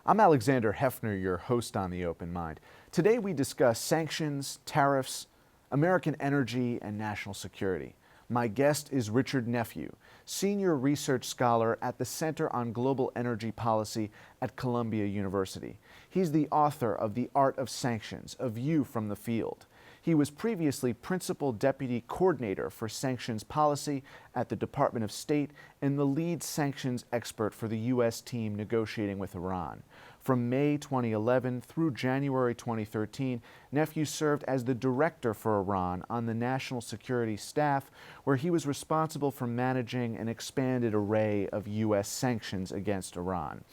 I'm Alexander Hefner, your host on The Open Mind. Today we discuss sanctions, tariffs, American energy, and national security. My guest is Richard Nephew, senior research scholar at the Center on Global Energy Policy at Columbia University. He's the author of The Art of Sanctions, A View from the Field. He was previously Principal Deputy Coordinator for Sanctions Policy at the Department of State and the lead sanctions expert for the U.S. team negotiating with Iran. From May 2011 through January 2013, Nephew served as the Director for Iran on the National Security Staff, where he was responsible for managing an expanded array of U.S. sanctions against Iran.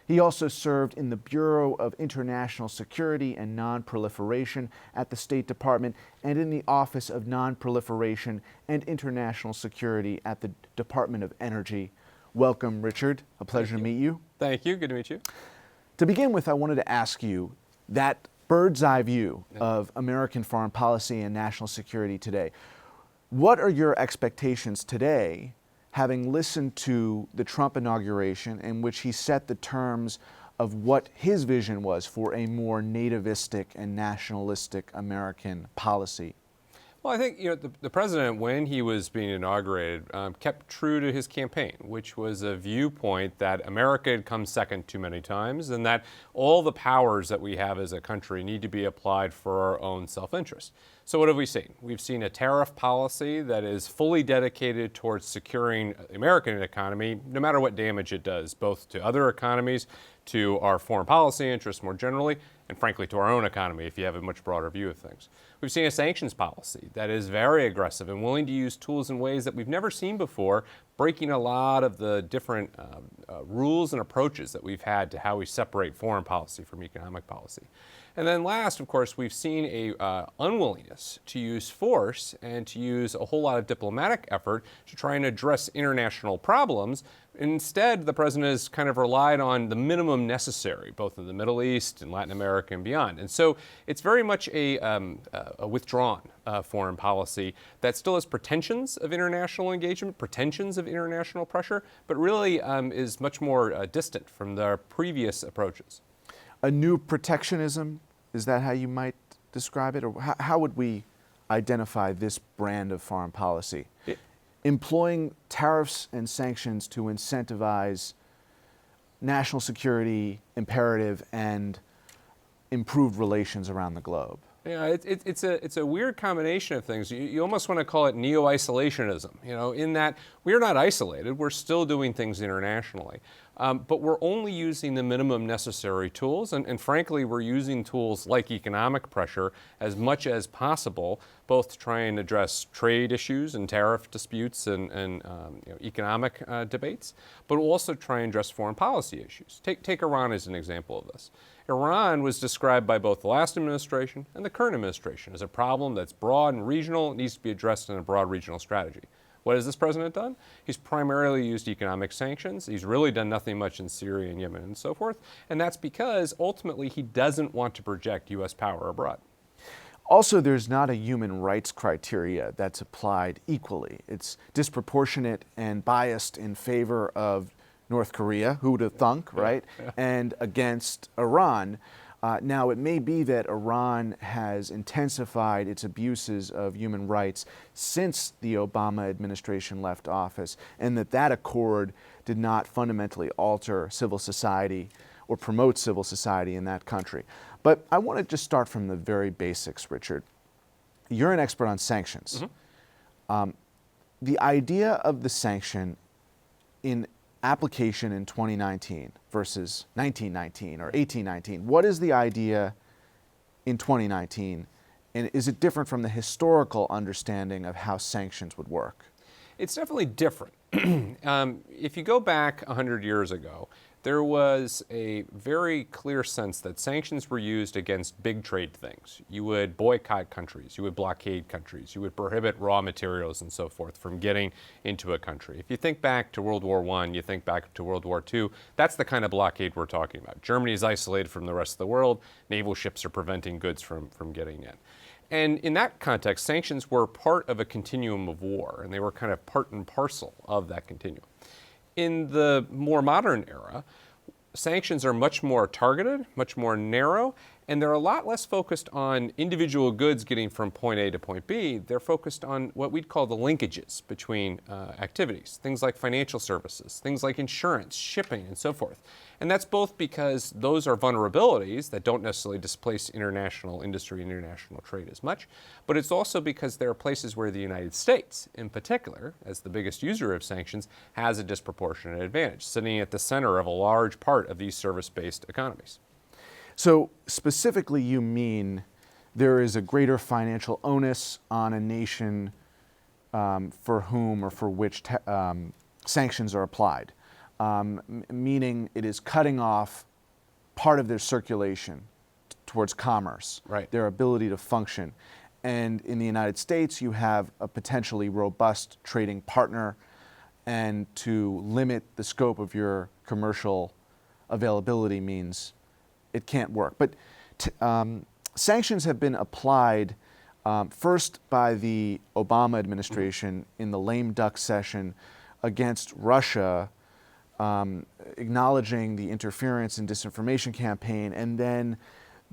He also served in the Bureau of International Security and Nonproliferation at the State Department and in the Office of Nonproliferation and International Security at the Department of Energy. Welcome, Richard. A pleasure to meet you. Thank you. Good to meet you. To begin with, I wanted to ask you that bird's eye view of American foreign policy and national security today. What are your expectations today, having listened to the Trump inauguration in which he set the terms of what his vision was for a more nativistic and nationalistic American policy? Well, I think the president, when he was being inaugurated, kept true to his campaign, which was a viewpoint that America had come second too many times and that all the powers that we have as a country need to be applied for our own self-interest. So what have we seen? We've seen a tariff policy that is fully dedicated towards securing the American economy, no matter what damage it does, both to other economies, to our foreign policy interests more generally, and frankly to our own economy if you have a much broader view of things. We've seen a sanctions policy that is very aggressive and willing to use tools in ways that we've never seen before, breaking a lot of the different rules and approaches that we've had to how we separate foreign policy from economic policy. And then last, of course, we've seen a unwillingness to use force and to use a whole lot of diplomatic effort to try and address international problems. Instead, the president has kind of relied on the minimum necessary, both in the Middle East and Latin America and beyond. And so it's very much a withdrawn foreign policy that still has pretensions of international engagement, pretensions of international pressure, but really is much more distant from their previous approaches. A new protectionism, is that how you might describe it? Or how would we identify this brand of foreign policy? Employing tariffs and sanctions to incentivize national security imperative and improved relations around the globe. Yeah, it's a weird combination of things. You almost want to call it neo-isolationism, in that we're not isolated, we're still doing things internationally. But we're only using the minimum necessary tools, and frankly, we're using tools like economic pressure as much as possible, both to try and address trade issues and tariff disputes and economic debates, but also try and address foreign policy issues. Take Iran as an example of this. Iran was described by both the last administration and the current administration as a problem that's broad and regional, and needs to be addressed in a broad regional strategy. What has this president done? He's primarily used economic sanctions. He's really done nothing much in Syria and Yemen and so forth. And that's because ultimately he doesn't want to project U.S. power abroad. Also, there's not a human rights criteria that's applied equally. It's disproportionate and biased in favor of North Korea, who would have thunk, right? Yeah. And against Iran. Now, it may be that Iran has intensified its abuses of human rights since the Obama administration left office, and that accord did not fundamentally alter civil society or promote civil society in that country. But I want to just start from the very basics, Richard. You're an expert on sanctions. Mm-hmm. The idea of the sanction in application in 2019 versus 1919 or 1819. What is the idea in 2019, and is it different from the historical understanding of how sanctions would work? It's definitely different. If you go back 100 years ago, there was a very clear sense that sanctions were used against big trade things. You would boycott countries, you would blockade countries, you would prohibit raw materials and so forth from getting into a country. If you think back to World War I, you think back to World War II, that's the kind of blockade we're talking about. Germany is isolated from the rest of the world, naval ships are preventing goods from getting in. And in that context, sanctions were part of a continuum of war, and they were kind of part and parcel of that continuum. In the more modern era, sanctions are much more targeted, much more narrow, and they're a lot less focused on individual goods getting from point A to point B. They're focused on what we'd call the linkages between activities, things like financial services, things like insurance, shipping, and so forth. And that's both because those are vulnerabilities that don't necessarily displace international industry and international trade as much, but it's also because there are places where the United States, in particular, as the biggest user of sanctions, has a disproportionate advantage, sitting at the center of a large part of these service-based economies. So specifically, you mean there is a greater financial onus on a nation for whom or for which sanctions are applied, meaning it is cutting off part of their circulation towards commerce, right, their ability to function. And in the United States, you have a potentially robust trading partner, and to limit the scope of your commercial availability means it can't work. But sanctions have been applied first by the Obama administration in the lame duck session against Russia, acknowledging the interference and disinformation campaign, and then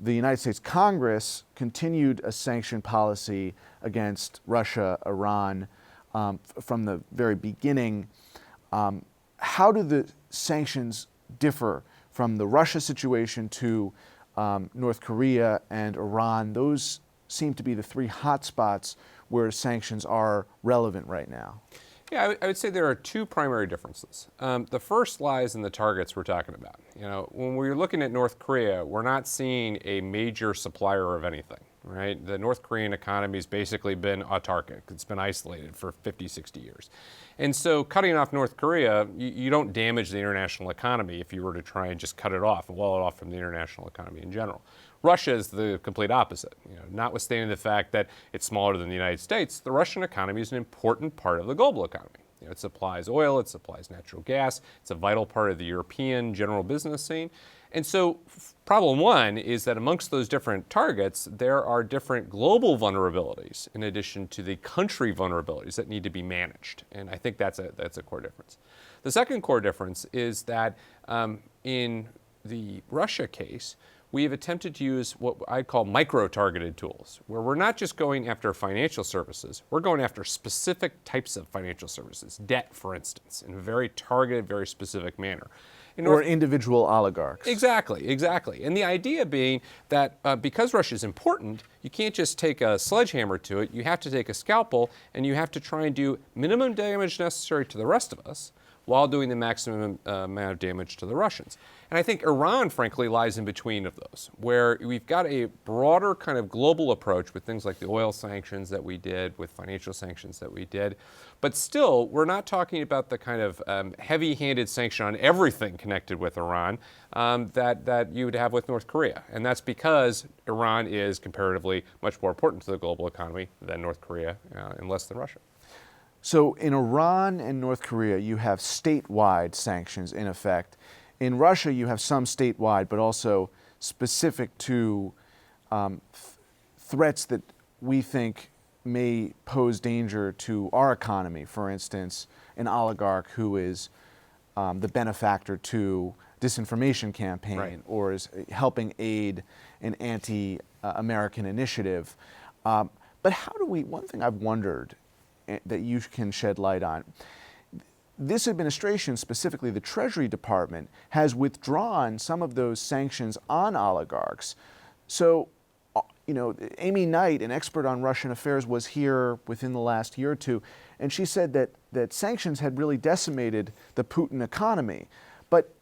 the United States Congress continued a sanction policy against Russia, Iran, from the very beginning. How do the sanctions differ from the Russia situation to North Korea and Iran? Those seem to be the three hotspots where sanctions are relevant right now. Yeah, I would say there are two primary differences. The first lies in the targets we're talking about. You know, when we're looking at North Korea, we're not seeing a major supplier of anything, right? The North Korean economy has basically been autarkic. It's been isolated for 50, 60 years. And so cutting off North Korea, you don't damage the international economy if you were to try and just cut it off and wall it off from the international economy in general. Russia is the complete opposite. You know, notwithstanding the fact that it's smaller than the United States, the Russian economy is an important part of the global economy. You know, it supplies oil, it supplies natural gas, it's a vital part of the European general business scene. And so problem one is that amongst those different targets, there are different global vulnerabilities in addition to the country vulnerabilities that need to be managed. And I think that's a core difference. The second core difference is that in the Russia case, we have attempted to use what I call micro-targeted tools, where we're not just going after financial services, we're going after specific types of financial services, debt, for instance, in a very targeted, very specific manner. Or individual oligarchs. Exactly, exactly. And the idea being that because Russia is important, you can't just take a sledgehammer to it, you have to take a scalpel, and you have to try and do minimum damage necessary to the rest of us, while doing the maximum amount of damage to the Russians. And I think Iran, frankly, lies in between of those, where we've got a broader kind of global approach with things like the oil sanctions that we did, with financial sanctions that we did. But still, we're not talking about the kind of heavy-handed sanction on everything connected with Iran that you would have with North Korea. And that's because Iran is comparatively much more important to the global economy than North Korea and less than Russia. So in Iran and North Korea, you have statewide sanctions in effect. In Russia, you have some statewide, but also specific to threats that we think may pose danger to our economy. For instance, an oligarch who is the benefactor to disinformation campaign, right, or is helping aid an anti-American initiative. But how do we, one thing I've wondered that you can shed light on, this administration, specifically the Treasury Department, has withdrawn some of those sanctions on oligarchs. So, you know, Amy Knight, an expert on Russian affairs, was here within the last year or two, and she said that sanctions had really decimated the Putin economy. But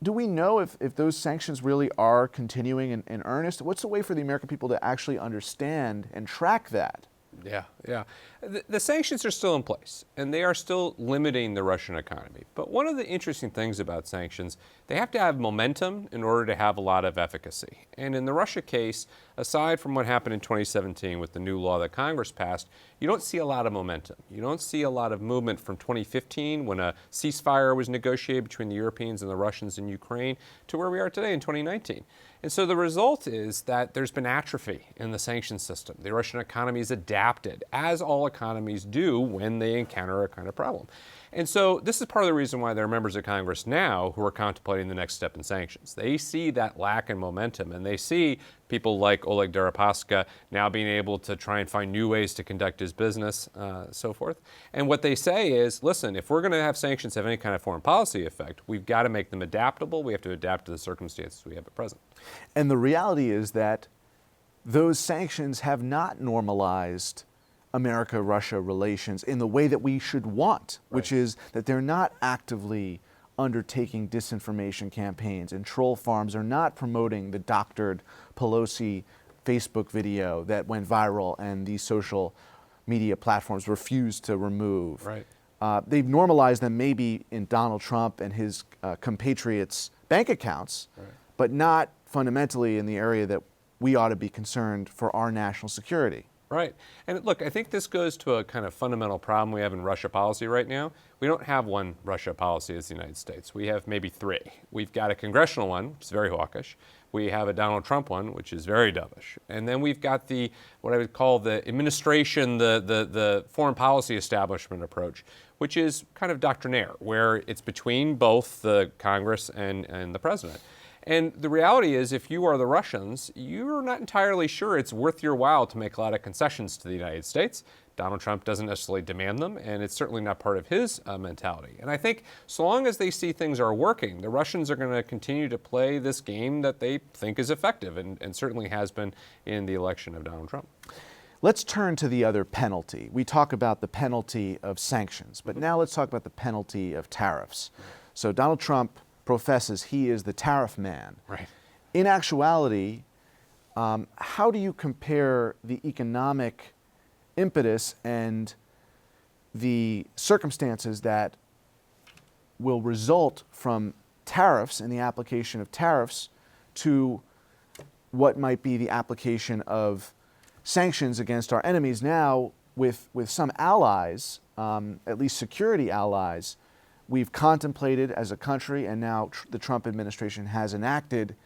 do we know if those sanctions really are continuing in earnest? What's the way for the American people to actually understand and track that? Yeah. The sanctions are still in place, and they are still limiting the Russian economy. But one of the interesting things about sanctions, they have to have momentum in order to have a lot of efficacy. And in the Russia case, aside from what happened in 2017 with the new law that Congress passed, you don't see a lot of momentum. You don't see a lot of movement from 2015, when a ceasefire was negotiated between the Europeans and the Russians in Ukraine, to where we are today in 2019. And so the result is that there's been atrophy in the sanctions system. The Russian economy is adapted as all economies do when they encounter a kind of problem. And so this is part of the reason why there are members of Congress now who are contemplating the next step in sanctions. They see that lack in momentum, and they see people like Oleg Deripaska now being able to try and find new ways to conduct his business, so forth. And what they say is, listen, if we're going to have sanctions have any kind of foreign policy effect, we've got to make them adaptable. We have to adapt to the circumstances we have at present. And the reality is that those sanctions have not normalized America-Russia relations in the way that we should want, which is that they're not actively undertaking disinformation campaigns, and troll farms are not promoting the doctored Pelosi Facebook video that went viral and these social media platforms refused to remove. Right. They've normalized them maybe in Donald Trump and his compatriots' bank accounts, but not fundamentally in the area that we ought to be concerned for our national security. Right. And look, I think this goes to a kind of fundamental problem we have in Russia policy right now. We don't have one Russia policy as the United States. We have maybe three. We've got a congressional one, which is very hawkish. We have a Donald Trump one, which is very dovish. And then we've got the, what I would call the administration, the foreign policy establishment approach, which is kind of doctrinaire, where it's between both the Congress and the president. And the reality is, if you are the Russians, you're not entirely sure it's worth your while to make a lot of concessions to the United States. Donald Trump doesn't necessarily demand them, and it's certainly not part of his mentality. And I think so long as they see things are working, the Russians are going to continue to play this game that they think is effective, and certainly has been in the election of Donald Trump. Let's turn to the other penalty. We talk about the penalty of sanctions, but now let's talk about the penalty of tariffs. So Donald Trump professes he is the tariff man. Right. In actuality, how do you compare the economic impetus and the circumstances that will result from tariffs and the application of tariffs to what might be the application of sanctions against our enemies now with some allies, at least security allies, we've contemplated as a country, and now the Trump administration has enacted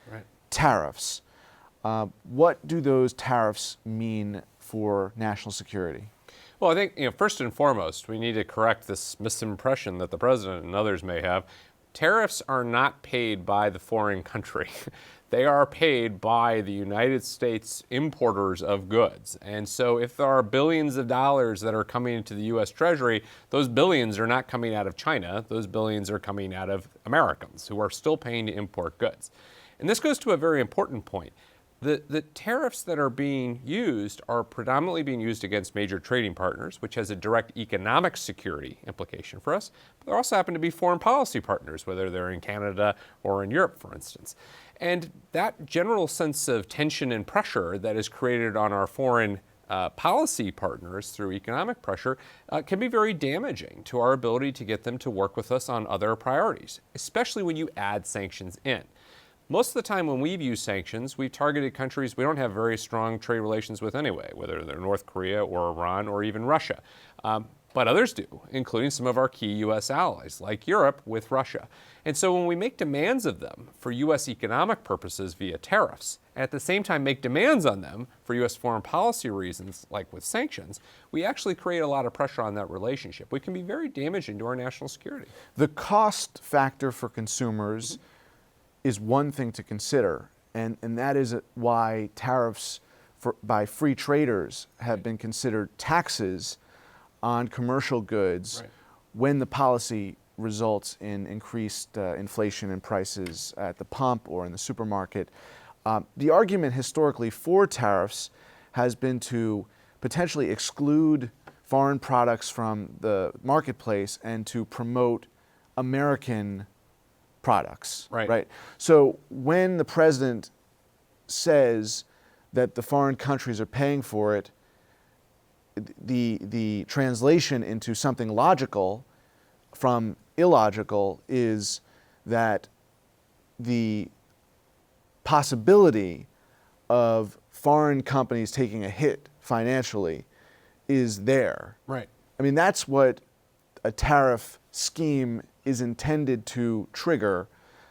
tariffs. What do those tariffs mean for national security? Well, I think, first and foremost, we need to correct this misimpression that the president and others may have. Tariffs are not paid by the foreign country. They are paid by the United States importers of goods. And so if there are billions of dollars that are coming into the U.S. Treasury, those billions are not coming out of China. Those billions are coming out of Americans who are still paying to import goods. And this goes to a very important point. The tariffs that are being used are predominantly being used against major trading partners, which has a direct economic security implication for us. But there also happen to be foreign policy partners, whether they're in Canada or in Europe, for instance. And that general sense of tension and pressure that is created on our foreign policy partners through economic pressure can be very damaging to our ability to get them to work with us on other priorities, especially when you add sanctions in. Most of the time when we've used sanctions, we've targeted countries we don't have very strong trade relations with anyway, whether they're North Korea or Iran or even Russia. But others do, including some of our key U.S. allies, like Europe with Russia. And so when we make demands of them for U.S. economic purposes via tariffs, and at the same time make demands on them for U.S. foreign policy reasons, like with sanctions, we actually create a lot of pressure on that relationship, which can be very damaging to our national security. The cost factor for consumers is one thing to consider, and that is why tariffs by free traders have been considered taxes on commercial goods when the policy results in increased inflation and prices at the pump or in the supermarket. The argument historically for tariffs has been to potentially exclude foreign products from the marketplace and to promote American products. Right. So when the president says that the foreign countries are paying for it, the translation into something logical from illogical is that the possibility of foreign companies taking a hit financially is there. Right. I mean, that's what a tariff scheme is intended to trigger,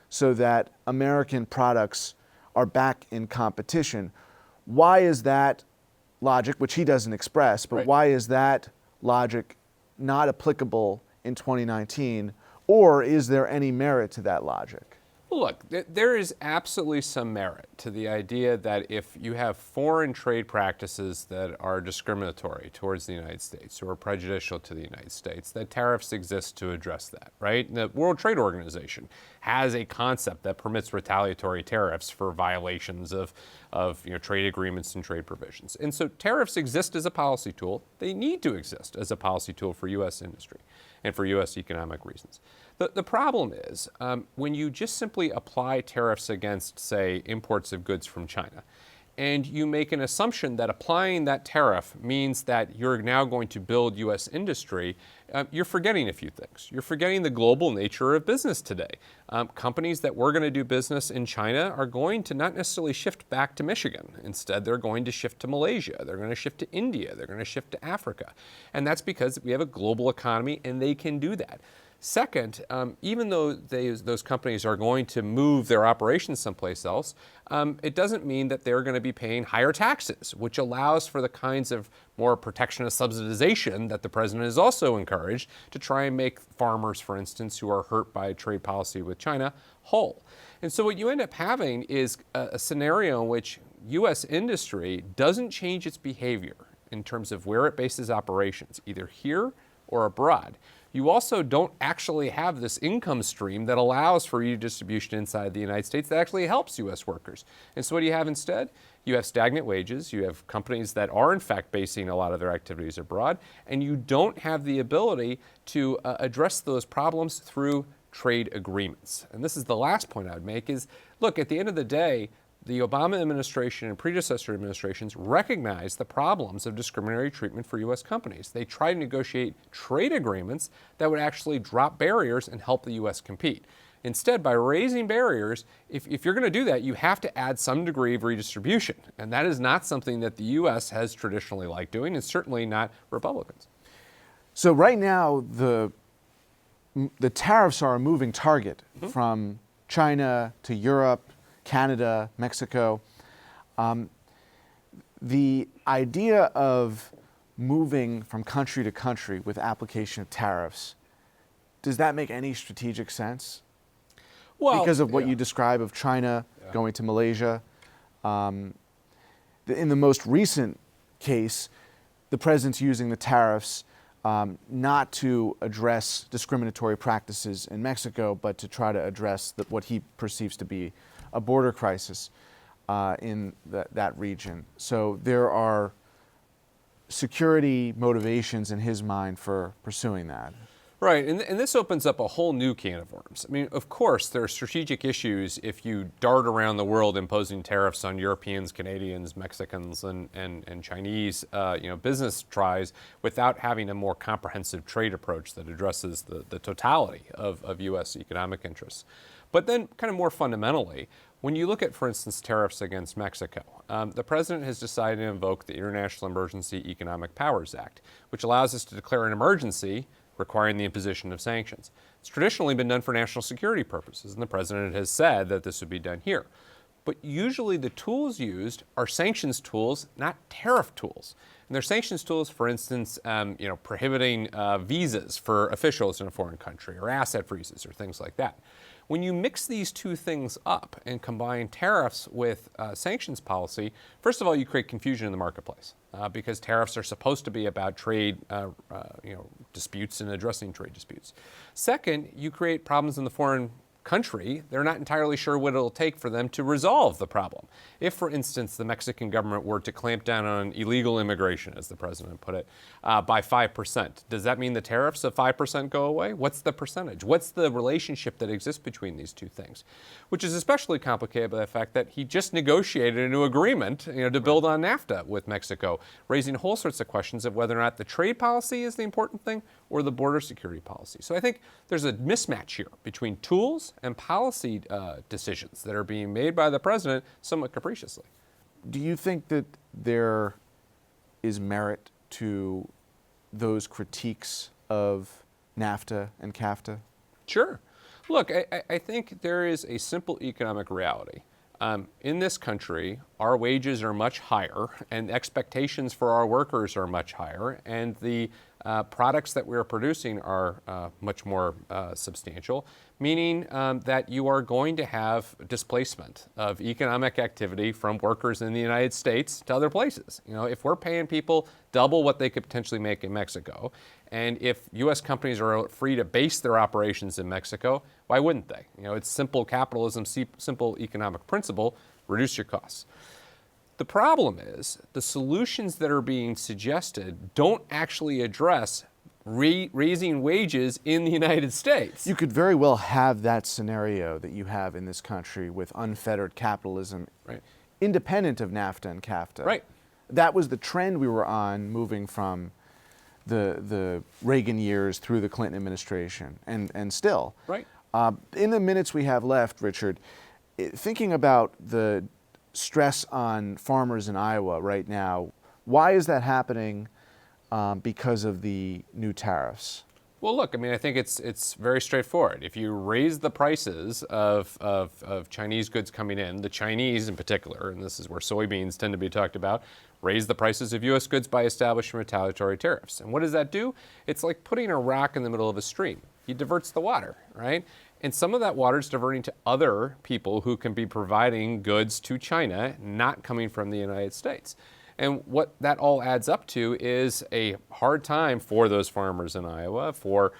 so that American products are back in competition. Why is that logic, which he doesn't express, but Right. why is that logic not applicable in 2019, or is there any merit to that logic? Well, look, there is absolutely some merit to the idea that if you have foreign trade practices that are discriminatory towards the United States or prejudicial to the United States, that tariffs exist to address that, right? The World Trade Organization has a concept that permits retaliatory tariffs for violations of trade agreements and trade provisions. And so tariffs exist as a policy tool. They need to exist as a policy tool for U.S. industry and for U.S. economic reasons. The problem is when you just simply apply tariffs against, say, imports of goods from China, and you make an assumption that applying that tariff means that you're now going to build U.S. industry, you're forgetting a few things. You're forgetting the global nature of business today. Companies that were going to do business in China are going to not necessarily shift back to Michigan. Instead, they're going to shift to Malaysia. They're going to shift to India. They're going to shift to Africa. And that's because we have a global economy and they can do that. Second, even though those companies are going to move their operations someplace else, it doesn't mean that they're going to be paying higher taxes, which allows for the kinds of more protectionist subsidization that the president has also encouraged to try and make farmers, for instance, who are hurt by trade policy with China, whole. And so what you end up having is a scenario in which U.S. industry doesn't change its behavior in terms of where it bases operations, either here or abroad. You also don't actually have this income stream that allows for redistribution inside the United States that actually helps U.S. workers. And so what do you have instead? You have stagnant wages, you have companies that are in fact basing a lot of their activities abroad, and you don't have the ability to address those problems through trade agreements. And this is the last point I would make is, look, at the end of the day, the Obama administration and predecessor administrations recognized the problems of discriminatory treatment for U.S. companies. They tried to negotiate trade agreements that would actually drop barriers and help the U.S. compete. Instead, by raising barriers, if you're going to do that, you have to add some degree of redistribution. And that is not something that the U.S. has traditionally liked doing, and certainly not Republicans. So right now, the tariffs are a moving target from China to Europe, Canada, Mexico. The idea of moving from country to country with application of tariffs, does that make any strategic sense? Well, because of what you describe of China going to Malaysia. In the most recent case, the president's using the tariffs not to address discriminatory practices in Mexico, but to try to address what he perceives to be a border crisis in that region. So there are security motivations in his mind for pursuing that. Right, and this opens up a whole new can of worms. I mean, of course, there are strategic issues if you dart around the world imposing tariffs on Europeans, Canadians, Mexicans, and Chinese business tries without having a more comprehensive trade approach that addresses the totality of U.S. economic interests. But then, kind of more fundamentally, when you look at, for instance, tariffs against Mexico, the president has decided to invoke the International Emergency Economic Powers Act, which allows us to declare an emergency requiring the imposition of sanctions. It's traditionally been done for national security purposes, and the president has said that this would be done here. But usually the tools used are sanctions tools, not tariff tools. And they're sanctions tools, for instance, prohibiting visas for officials in a foreign country, or asset freezes, or things like that. When you mix these two things up and combine tariffs with sanctions policy, first of all, you create confusion in the marketplace because tariffs are supposed to be about trade disputes and addressing trade disputes. Second, you create problems in the foreign country. They're not entirely sure what it'll take for them to resolve the problem. If, for instance, the Mexican government were to clamp down on illegal immigration, as the president put it, by 5%, does that mean the tariffs of 5% go away? What's the percentage? What's the relationship that exists between these two things? Which is especially complicated by the fact that he just negotiated a new agreement to build on NAFTA with Mexico, raising whole sorts of questions of whether or not the trade policy is the important thing or the border security policy. So I think there's a mismatch here between tools and policy decisions that are being made by the president somewhat capriciously. Do you think that there is merit to those critiques of NAFTA and CAFTA? Sure. Look, I think there is a simple economic reality. In this country, our wages are much higher, and expectations for our workers are much higher, and the products that we're producing are much more substantial, meaning that you are going to have displacement of economic activity from workers in the United States to other places. You know, if we're paying people double what they could potentially make in Mexico, and if U.S. companies are free to base their operations in Mexico, why wouldn't they? You know, it's simple capitalism, simple economic principle, reduce your costs. The problem is the solutions that are being suggested don't actually address raising wages in the United States. You could very well have that scenario that you have in this country with unfettered capitalism, right, independent of NAFTA and CAFTA. Right. That was the trend we were on, moving from the Reagan years through the Clinton administration, and still. Right. In the minutes we have left, Richard, thinking about the stress on farmers in Iowa right now, why is that happening because of the new tariffs? Well, look, I mean, I think it's very straightforward. If you raise the prices of Chinese goods coming in, the Chinese in particular, and this is where soybeans tend to be talked about, raise the prices of U.S. goods by establishing retaliatory tariffs. And what does that do? It's like putting a rock in the middle of a stream. It diverts the water, right? And some of that water is diverting to other people who can be providing goods to China, not coming from the United States. And what that all adds up to is a hard time for those farmers in Iowa, for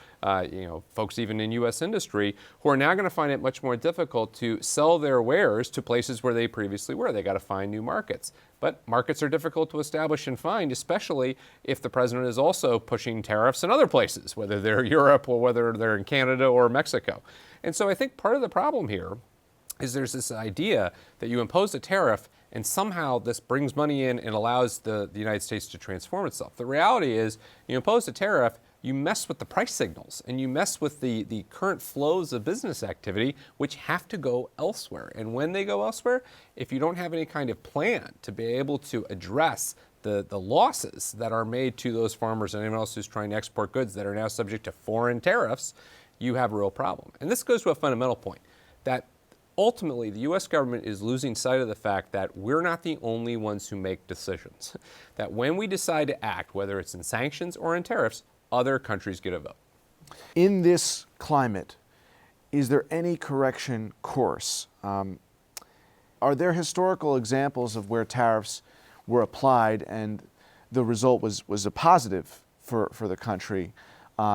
folks even in U.S. industry, who are now going to find it much more difficult to sell their wares to places where they previously were. They got to find new markets. But markets are difficult to establish and find, especially if the president is also pushing tariffs in other places, whether they're Europe or whether they're in Canada or Mexico. And so I think part of the problem here is there's this idea that you impose a tariff and somehow this brings money in and allows the United States to transform itself. The reality is you impose a tariff, you mess with the price signals and you mess with the current flows of business activity, which have to go elsewhere. And when they go elsewhere, if you don't have any kind of plan to be able to address the losses that are made to those farmers and anyone else who's trying to export goods that are now subject to foreign tariffs, you have a real problem. And this goes to a fundamental point, that ultimately, the U.S. government is losing sight of the fact that we're not the only ones who make decisions. That when we decide to act, whether it's in sanctions or in tariffs, other countries get a vote. In this climate, is there any correction course? Are there historical examples of where tariffs were applied and the result was a positive for the country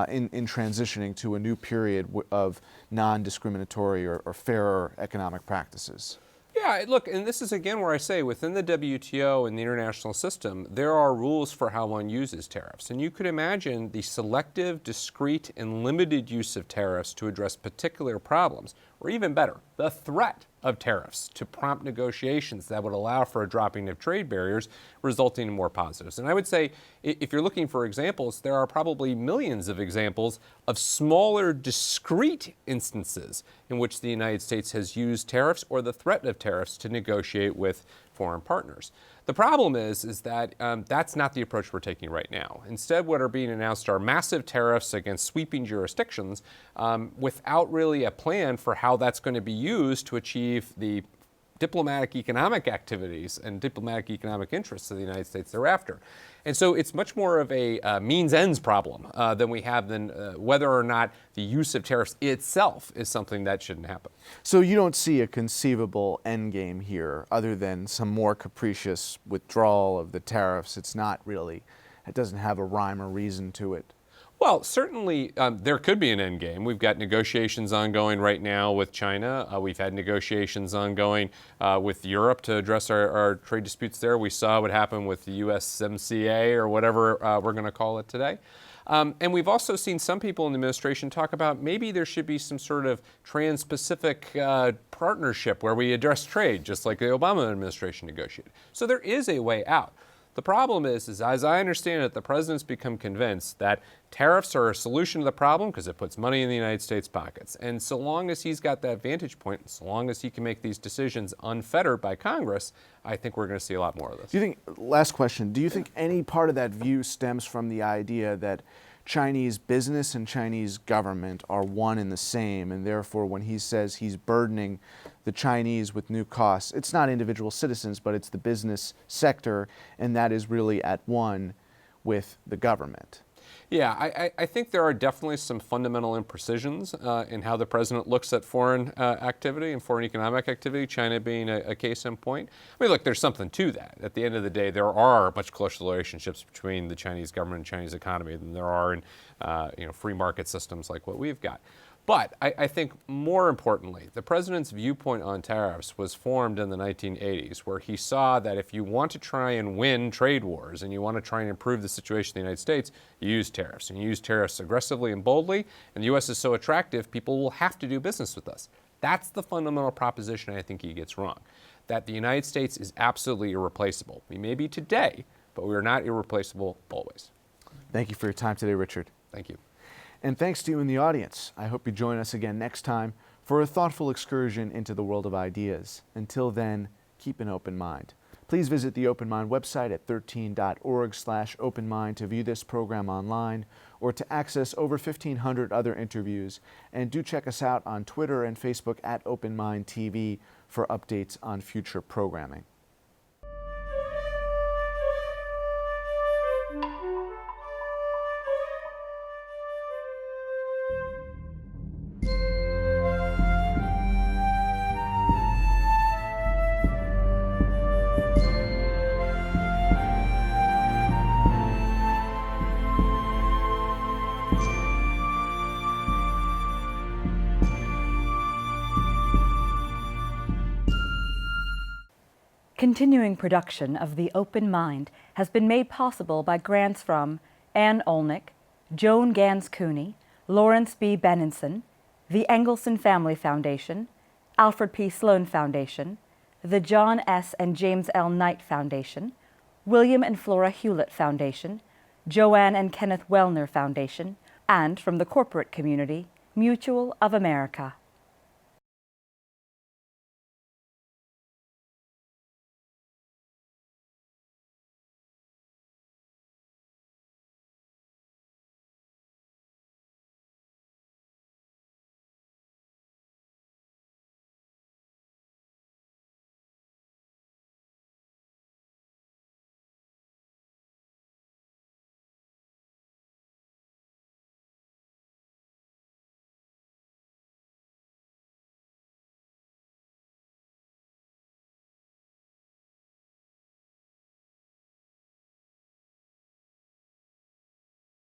in transitioning to a new period of non-discriminatory or fairer economic practices? Yeah, look, and this is again where I say within the WTO and the international system, there are rules for how one uses tariffs. And you could imagine the selective, discrete, and limited use of tariffs to address particular problems, or even better, the threat of tariffs to prompt negotiations that would allow for a dropping of trade barriers, resulting in more positives. And I would say, if you're looking for examples, there are probably millions of examples of smaller, discrete instances in which the United States has used tariffs or the threat of tariffs to negotiate with foreign partners. The problem is that that's not the approach we're taking right now. Instead, what are being announced are massive tariffs against sweeping jurisdictions without really a plan for how that's going to be used to achieve the diplomatic economic activities and diplomatic economic interests of the United States thereafter. And so it's much more of a means-ends problem than we have than whether or not the use of tariffs itself is something that shouldn't happen. So you don't see a conceivable endgame here other than some more capricious withdrawal of the tariffs? It's not really, it doesn't have a rhyme or reason to it. Well, certainly there could be an end game. We've got negotiations ongoing right now with China. We've had negotiations ongoing with Europe to address our trade disputes there. We saw what happened with the USMCA or whatever we're going to call it today. And we've also seen some people in the administration talk about maybe there should be some sort of trans-Pacific partnership where we address trade, just like the Obama administration negotiated. So there is a way out. The problem is, as I understand it, the president's become convinced that tariffs are a solution to the problem because it puts money in the United States pockets. And so long as he's got that vantage point, so long as he can make these decisions unfettered by Congress, I think we're going to see a lot more of this. Do you think, last question, do you think any part of that view stems from the idea that Chinese business and Chinese government are one and the same, and therefore when he says he's burdening the Chinese with new costs, it's not individual citizens, but it's the business sector, and that is really at one with the government. Yeah, I think there are definitely some fundamental imprecisions in how the president looks at foreign activity and foreign economic activity, China being a case in point. I mean, look, there's something to that. At the end of the day, there are much closer relationships between the Chinese government and Chinese economy than there are in free market systems like what we've got. But I think more importantly, the president's viewpoint on tariffs was formed in the 1980s, where he saw that if you want to try and win trade wars and you want to try and improve the situation in the United States, you use tariffs. And you use tariffs aggressively and boldly, and the U.S. is so attractive, people will have to do business with us. That's the fundamental proposition I think he gets wrong, that the United States is absolutely irreplaceable. We may be today, but we are not irreplaceable always. Thank you for your time today, Richard. Thank you. And thanks to you in the audience. I hope you join us again next time for a thoughtful excursion into the world of ideas. Until then, keep an open mind. Please visit the Open Mind website at 13.org/openmind to view this program online or to access over 1,500 other interviews. And do check us out on Twitter and Facebook at Open Mind TV for updates on future programming. Continuing production of The Open Mind has been made possible by grants from Ann Olnick, Joan Gans Cooney, Lawrence B. Benenson, the Engelson Family Foundation, Alfred P. Sloan Foundation, the John S. and James L. Knight Foundation, William and Flora Hewlett Foundation, JoAnn and Kenneth Wellner Foundation, and from the corporate community, Mutual of America.